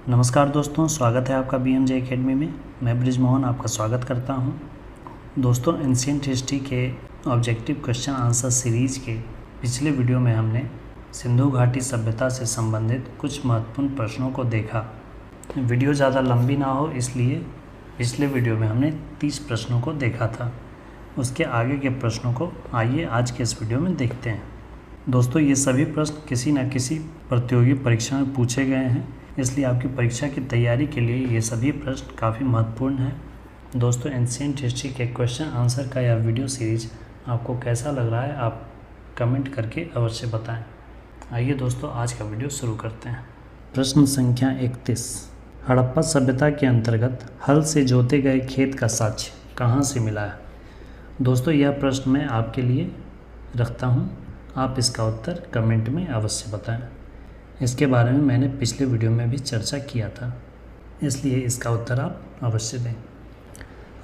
नमस्कार दोस्तों, स्वागत है आपका BMJ एकेडमी में। मैं ब्रिज मोहन आपका स्वागत करता हूं। दोस्तों, एंशिएंट हिस्ट्री के ऑब्जेक्टिव क्वेश्चन आंसर सीरीज़ के पिछले वीडियो में हमने सिंधु घाटी सभ्यता से संबंधित कुछ महत्वपूर्ण प्रश्नों को देखा। वीडियो ज़्यादा लंबी ना हो इसलिए पिछले वीडियो में हमने 30 प्रश्नों को देखा था। उसके आगे के प्रश्नों को आइए आज के इस वीडियो में देखते हैं। दोस्तों, ये सभी प्रश्न किसी न किसी प्रतियोगी परीक्षा में पूछे गए हैं, इसलिए आपकी परीक्षा की तैयारी के लिए ये सभी प्रश्न काफ़ी महत्वपूर्ण हैं। दोस्तों, एंशिएंट हिस्ट्री के क्वेश्चन आंसर का यह वीडियो सीरीज आपको कैसा लग रहा है, आप कमेंट करके अवश्य बताएं। आइए दोस्तों, आज का वीडियो शुरू करते हैं। प्रश्न संख्या 31, हड़प्पा सभ्यता के अंतर्गत हल से जोते गए खेत का साक्ष्य कहाँ से मिला है? दोस्तों, यह प्रश्न मैं आपके लिए रखता हूँ, आप इसका उत्तर कमेंट में अवश्य बताएं। इसके बारे में मैंने पिछले वीडियो में भी चर्चा किया था, इसलिए इसका उत्तर आप अवश्य दें।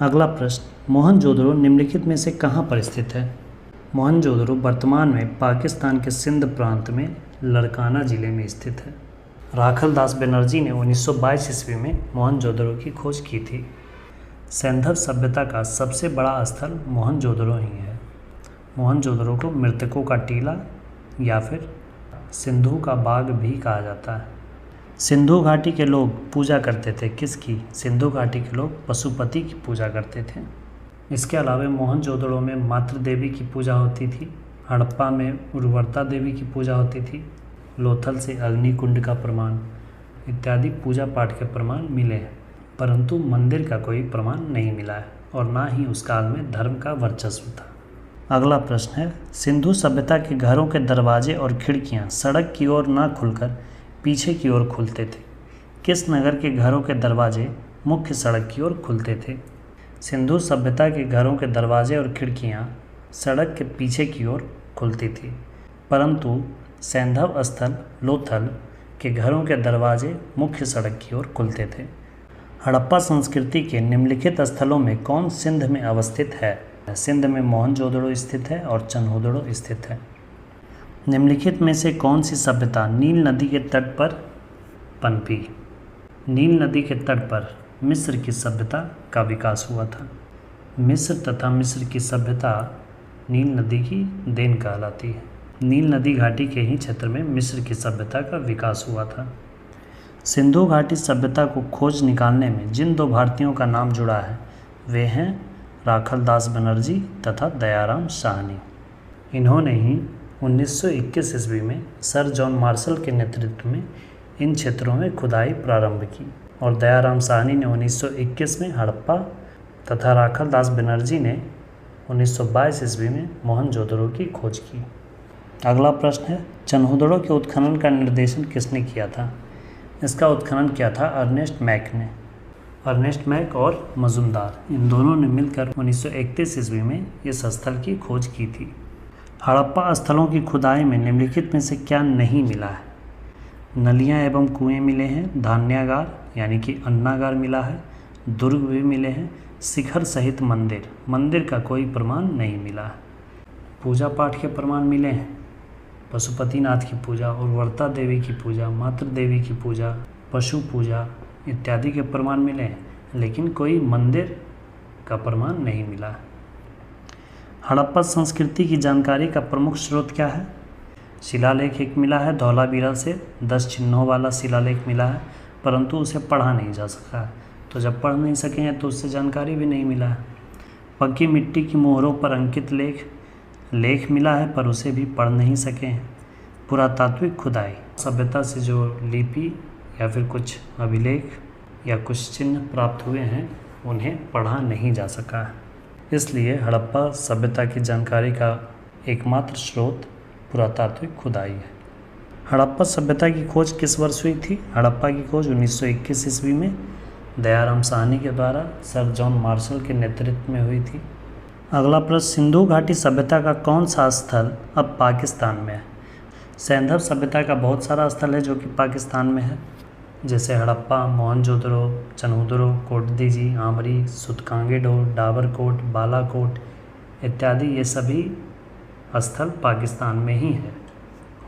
अगला प्रश्न, मोहनजोदड़ो निम्नलिखित में से कहाँ पर स्थित है? मोहनजोदड़ो वर्तमान में पाकिस्तान के सिंध प्रांत में लड़काना ज़िले में स्थित है। राखल दास बनर्जी ने 1922 ईस्वी में मोहनजोदड़ो की खोज की थी। सैंधव सभ्यता का सबसे बड़ा स्थल मोहनजोदड़ो ही है। मोहनजोदड़ो को मृतकों का टीला या फिर सिंधु का बाग भी कहा जाता है। सिंधु घाटी के लोग पूजा करते थे किसकी? सिंधु घाटी के लोग पशुपति की पूजा करते थे। इसके अलावा मोहनजोदड़ो में मातृ देवी की पूजा होती थी। हड़प्पा में उर्वरता देवी की पूजा होती थी। लोथल से अग्निकुंड का प्रमाण इत्यादि पूजा पाठ के प्रमाण मिले हैं, परंतु मंदिर का कोई प्रमाण नहीं मिला है और ना ही उस काल में धर्म का वर्चस्व था। अगला प्रश्न है, सिंधु सभ्यता के घरों के दरवाजे और खिड़कियां सड़क की ओर न खुलकर पीछे की ओर खुलते थे। किस नगर के घरों के दरवाजे मुख्य सड़क की ओर खुलते थे? सिंधु सभ्यता के घरों के दरवाजे और खिड़कियां सड़क के पीछे की ओर खुलती थी, परंतु सैंधव स्थल लोथल के घरों के दरवाजे मुख्य सड़क की ओर खुलते थे। हड़प्पा संस्कृति के निम्नलिखित स्थलों में कौन सिंध में अवस्थित है? सिंध में मोहनजोदड़ो स्थित है और चन्होदड़ो स्थित है। निम्नलिखित में से कौन सी सभ्यता नील नदी के तट पर पनपी? नील नदी के तट पर मिस्र की सभ्यता का विकास हुआ था। मिस्र तथा मिस्र की सभ्यता नील नदी की देन कहलाती है। नील नदी घाटी के ही क्षेत्र में मिस्र की सभ्यता का विकास हुआ था। सिंधु घाटी सभ्यता को खोज निकालने में जिन दो भारतीयों का नाम जुड़ा है वे हैं राखल दास बनर्जी तथा दयाराम साहनी। इन्होंने ही 1921 ईस्वी में सर जॉन मार्शल के नेतृत्व में इन क्षेत्रों में खुदाई प्रारंभ की और दयाराम साहनी ने 1921 में हड़प्पा तथा राखल दास बनर्जी ने 1922 ईस्वी में मोहनजोदड़ो की खोज की। अगला प्रश्न है, चन्होदड़ो के उत्खनन का निर्देशन किसने किया था? इसका उत्खनन किया था अर्नेस्ट मैक ने। अर्नेस्ट मैक और मजुमदार इन दोनों ने मिलकर 1931 ईस्वी में इस स्थल की खोज की थी। हड़प्पा स्थलों की खुदाई में निम्नलिखित में से क्या नहीं मिला है? नलियां एवं कुएं मिले हैं, धान्यागार यानी कि अन्नागार मिला है, दुर्ग भी मिले हैं, शिखर सहित मंदिर का कोई प्रमाण नहीं मिला है। पूजा पाठ के प्रमाण मिले हैं, पशुपतिनाथ की पूजा, उर्वरता देवी की पूजा, मातृ देवी की पूजा, पशु पूजा इत्यादि के प्रमाण मिले हैं, लेकिन कोई मंदिर का प्रमाण नहीं मिला। हड़प्पा संस्कृति की जानकारी का प्रमुख स्रोत क्या है? शिलालेख एक मिला है, धौलावीरा से 10 चिन्हों वाला शिलालेख मिला है, परंतु उसे पढ़ा नहीं जा सका है। तो जब पढ़ नहीं सके हैं तो उससे जानकारी भी नहीं मिला है। पक्की मिट्टी की मोहरों पर अंकित लेख मिला है, पर उसे भी पढ़ नहीं सके हैं। पुरातात्विक खुदाई सभ्यता से जो लिपि या फिर कुछ अभिलेख या कुछ चिन्ह प्राप्त हुए हैं उन्हें पढ़ा नहीं जा सका है। इसलिए हड़प्पा सभ्यता की जानकारी का एकमात्र स्रोत पुरातात्विक खुदाई है। हड़प्पा सभ्यता की खोज किस वर्ष हुई थी? हड़प्पा की खोज 1921 ईस्वी में दयाराम साहनी के द्वारा सर जॉन मार्शल के नेतृत्व में हुई थी। अगला प्रश्न, सिंधु घाटी सभ्यता का कौन सा स्थल अब पाकिस्तान में है? सैंधव सभ्यता का बहुत सारा स्थल है जो कि पाकिस्तान में है, जैसे हड़प्पा, मोहनजोदड़ो, चन्होदड़ो, कोटदीजी, आमरी, सुतकांगेडो, डाबरकोट, बालाकोट इत्यादि ये सभी स्थल पाकिस्तान में ही है।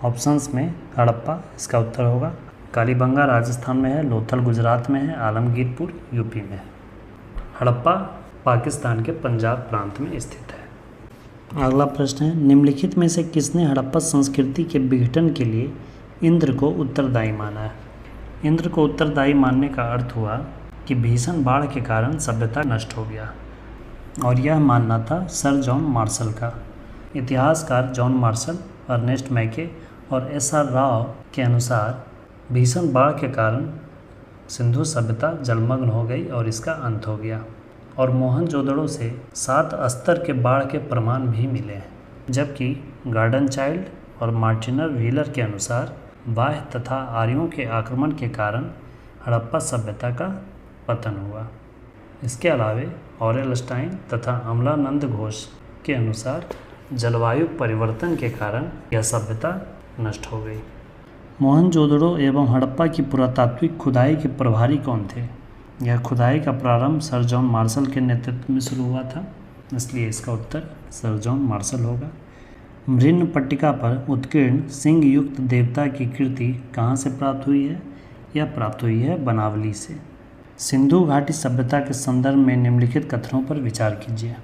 ऑप्शंस में हड़प्पा इसका उत्तर होगा। कालीबंगा राजस्थान में है, लोथल गुजरात में है, आलमगीरपुर यूपी में है। हड़प्पा पाकिस्तान के पंजाब प्रांत में स्थित है। अगला प्रश्न है, निम्नलिखित में से किसने हड़प्पा संस्कृति के विघटन के लिए इंद्र को उत्तरदायी माना है? इंद्र को उत्तरदायी मानने का अर्थ हुआ कि भीषण बाढ़ के कारण सभ्यता नष्ट हो गया, और यह मानना था सर जॉन मार्शल का। इतिहासकार जॉन मार्शल, अर्नेस्ट मैके और एस.आर. राव के अनुसार भीषण बाढ़ के कारण सिंधु सभ्यता जलमग्न हो गई और इसका अंत हो गया। और मोहनजोदड़ो से 7 स्तर के बाढ़ के प्रमाण भी मिले हैं, जबकि गार्डन चाइल्ड और मार्टिनर व्हीलर के अनुसार बाह्य तथा आर्यों के आक्रमण के कारण हड़प्पा सभ्यता का पतन हुआ। इसके अलावे ऑरेलस्टाइन तथा अमलानंद घोष के अनुसार जलवायु परिवर्तन के कारण यह सभ्यता नष्ट हो गई। मोहनजोदड़ो एवं हड़प्पा की पुरातात्विक खुदाई के प्रभारी कौन थे? यह खुदाई का प्रारंभ सर जॉन मार्शल के नेतृत्व में शुरू हुआ था, इसलिए इसका उत्तर सर जॉन मार्शल होगा। मृन्मपट्टिका पर उत्कीर्ण सिंह युक्त देवता की कृति कहाँ से प्राप्त हुई है? यह प्राप्त हुई है बनावली से। सिंधु घाटी सभ्यता के संदर्भ में निम्नलिखित कथनों पर विचार कीजिए।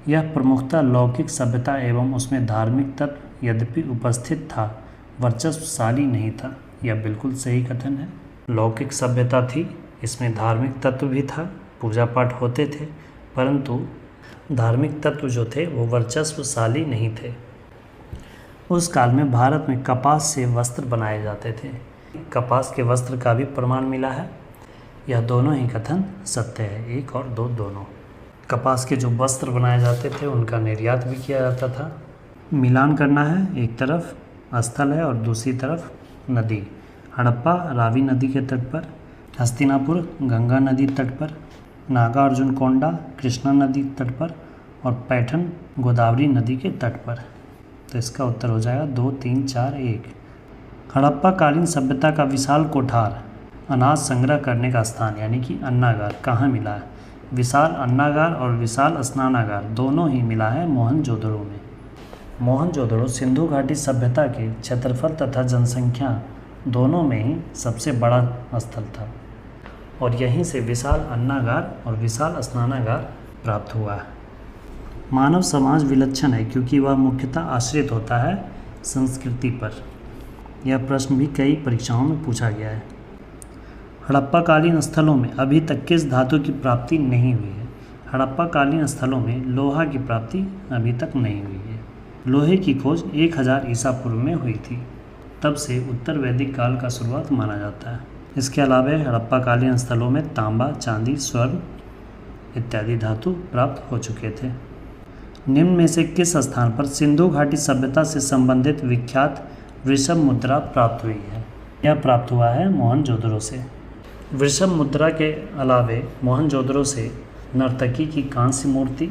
यह प्रमुखतः लौकिक सभ्यता एवं उसमें धार्मिक तत्व यद्यपि उपस्थित था, वर्चस्वशाली नहीं था। यह बिल्कुल सही कथन है। लौकिक सभ्यता थी, इसमें धार्मिक तत्व भी था, पूजा पाठ होते थे, परंतु धार्मिक तत्व जो थे वो वर्चस्वशाली नहीं थे। उस काल में भारत में कपास से वस्त्र बनाए जाते थे। कपास के वस्त्र का भी प्रमाण मिला है। यह दोनों ही कथन सत्य है, 1 और 2 दोनों। कपास के जो वस्त्र बनाए जाते थे उनका निर्यात भी किया जाता था। मिलान करना है, एक तरफ स्थल है और दूसरी तरफ नदी। हड़प्पा रावी नदी के तट पर, हस्तिनापुर गंगा नदी तट पर, नागार्जुन कोंडा कृष्णा नदी तट पर और पैठन गोदावरी नदी के तट पर। तो इसका उत्तर हो जाएगा 2, 3, 4, 1। हड़प्पा कालीन सभ्यता का विशाल कोठार, अनाज संग्रह करने का स्थान यानी कि अन्नागार कहाँ मिला है? विशाल अन्नागार और विशाल स्नानागार दोनों ही मिला है मोहनजोदड़ो में। मोहनजोदड़ो सिंधु घाटी सभ्यता के क्षेत्रफल तथा जनसंख्या दोनों में ही सबसे बड़ा स्थल था, और यहीं से विशाल अन्नागार और विशाल स्नानागार प्राप्त हुआ है। मानव समाज विलक्षण है क्योंकि वह मुख्यतः आश्रित होता है संस्कृति पर। यह प्रश्न भी कई परीक्षाओं में पूछा गया है। हड़प्पाकालीन स्थलों में अभी तक किस धातु की प्राप्ति नहीं हुई है? हड़प्पाकालीन स्थलों में लोहा की प्राप्ति अभी तक नहीं हुई है। लोहे की खोज 1000 ईसा पूर्व में हुई थी, तब से उत्तर वैदिक काल का शुरुआत माना जाता है। इसके अलावा हड़प्पाकालीन स्थलों में तांबा, चांदी, स्वर्ण इत्यादि धातु प्राप्त हो चुके थे। निम्न में से किस स्थान पर सिंधु घाटी सभ्यता से संबंधित विख्यात वृषभ मुद्रा प्राप्त हुई है? यह प्राप्त हुआ है मोहनजोदड़ो से। वृषभ मुद्रा के अलावे मोहनजोदड़ो से नर्तकी की कांस्य मूर्ति,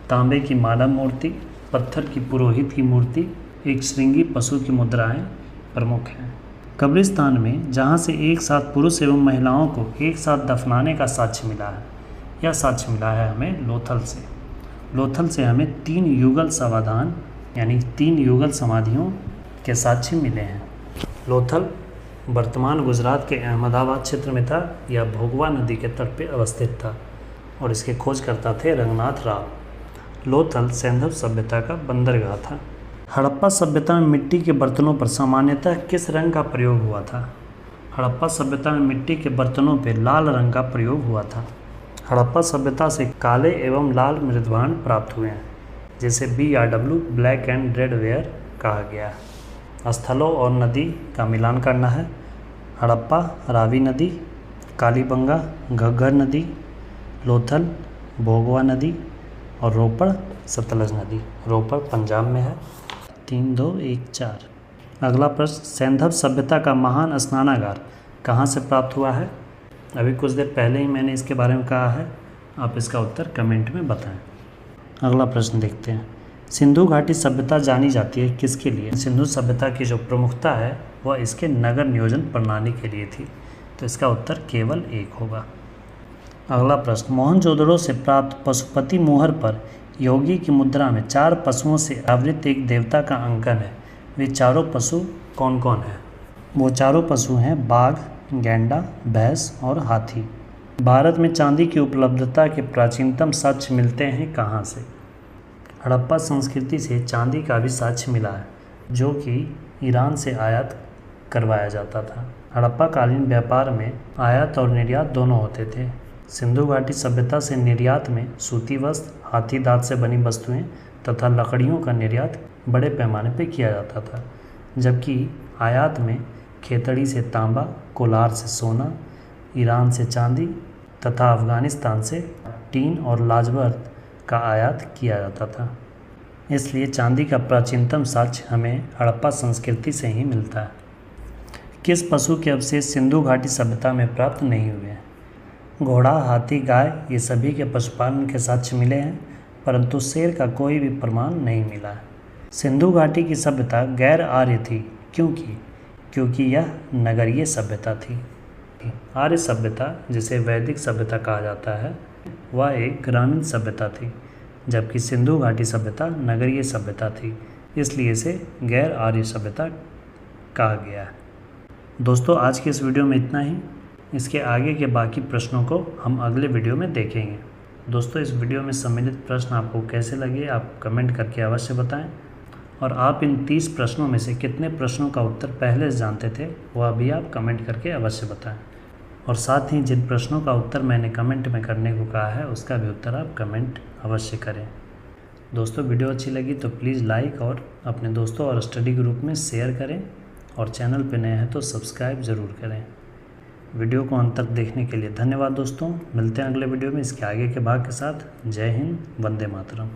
तांबे की मानव मूर्ति, पत्थर की पुरोहित की मूर्ति, एक श्रृंगी पशु की मुद्राएं प्रमुख हैं। कब्रिस्तान में जहां से एक साथ पुरुष एवं महिलाओं को एक साथ दफनाने का साक्ष्य मिला है, यह साक्ष्य मिला है हमें लोथल से। लोथल से हमें 3 युगल समाधान यानी 3 युगल समाधियों के साक्ष्य मिले हैं। लोथल वर्तमान गुजरात के अहमदाबाद क्षेत्र में था। यह भोगवा नदी के तट पर अवस्थित था और इसके खोजकर्ता थे रंगनाथ राव। लोथल सैंधव सभ्यता का बंदरगाह था। हड़प्पा सभ्यता में मिट्टी के बर्तनों पर सामान्यतः किस रंग का प्रयोग हुआ था? हड़प्पा सभ्यता में मिट्टी के बर्तनों पर लाल रंग का प्रयोग हुआ था। हड़प्पा सभ्यता से काले एवं लाल मृदभांड प्राप्त हुए हैं, जिसे BRW black and red ware कहा गया है। स्थलों और नदी का मिलान करना है। हड़प्पा रावी नदी, कालीबंगा घग्गर नदी, लोथल भोगवा नदी और रोपड़ सतलज नदी। रोपड़ पंजाब में है। 3, 2, 1, 4। अगला प्रश्न, सैंधव सभ्यता का महान स्नानागार कहाँ से प्राप्त हुआ है? अभी कुछ देर पहले ही मैंने इसके बारे में कहा है, आप इसका उत्तर कमेंट में बताएं। अगला प्रश्न देखते हैं। सिंधु घाटी सभ्यता जानी जाती है किसके लिए? सिंधु सभ्यता की जो प्रमुखता है वह इसके नगर नियोजन प्रणाली के लिए थी, तो इसका उत्तर केवल 1 होगा। अगला प्रश्न, मोहनजोदड़ो से प्राप्त पशुपति मुहर पर योगी की मुद्रा में 4 पशुओं से आवृत एक देवता का अंकन है। वे चारों पशु कौन कौन हैं? वो चारों पशु हैं बाघ, गैंडा, भैंस और हाथी। भारत में चांदी की उपलब्धता के प्राचीनतम साक्ष्य मिलते हैं कहाँ से? हड़प्पा संस्कृति से चांदी का भी साक्ष्य मिला है, जो कि ईरान से आयात करवाया जाता था। हड़प्पा कालीन व्यापार में आयात और निर्यात दोनों होते थे। सिंधु घाटी सभ्यता से निर्यात में सूती वस्त्र, हाथी दांत से बनी वस्तुएं तथा लकड़ियों का निर्यात बड़े पैमाने पर किया जाता था, जबकि आयात में खेतड़ी से तांबा, कोलार से सोना, ईरान से चांदी तथा अफगानिस्तान से टीन और लाजवर्त का आयात किया जाता था। इसलिए चांदी का प्राचीनतम साक्ष्य हमें हड़प्पा संस्कृति से ही मिलता है। किस पशु के अवशेष सिंधु घाटी सभ्यता में प्राप्त नहीं हुए हैं? घोड़ा, हाथी, गाय ये सभी के पशुपालन के साक्ष्य मिले हैं, परंतु शेर का कोई भी प्रमाण नहीं मिला है। सिंधु घाटी की सभ्यता गैर आर्य थी, क्योंकि यह नगरीय सभ्यता थी। आर्य सभ्यता, जिसे वैदिक सभ्यता कहा जाता है, वह एक ग्रामीण सभ्यता थी, जबकि सिंधु घाटी सभ्यता नगरीय सभ्यता थी, इसलिए इसे गैर आर्य सभ्यता कहा गया है। दोस्तों, आज के इस वीडियो में इतना ही। इसके आगे के बाकी प्रश्नों को हम अगले वीडियो में देखेंगे। दोस्तों, इस वीडियो में सम्मिलित प्रश्न आपको कैसे लगे आप कमेंट करके अवश्य बताएं, और आप इन 30 प्रश्नों में से कितने प्रश्नों का उत्तर पहले से जानते थे वह भी आप कमेंट करके अवश्य बताएं, और साथ ही जिन प्रश्नों का उत्तर मैंने कमेंट में करने को कहा है उसका भी उत्तर आप कमेंट अवश्य करें। दोस्तों, वीडियो अच्छी लगी तो प्लीज़ लाइक और अपने दोस्तों और स्टडी ग्रुप में शेयर करें, और चैनल पर नए हैं तो सब्सक्राइब ज़रूर करें। वीडियो को अंत तक देखने के लिए धन्यवाद दोस्तों। मिलते हैं अगले वीडियो में इसके आगे के भाग के साथ। जय हिंद, वंदे मातरम।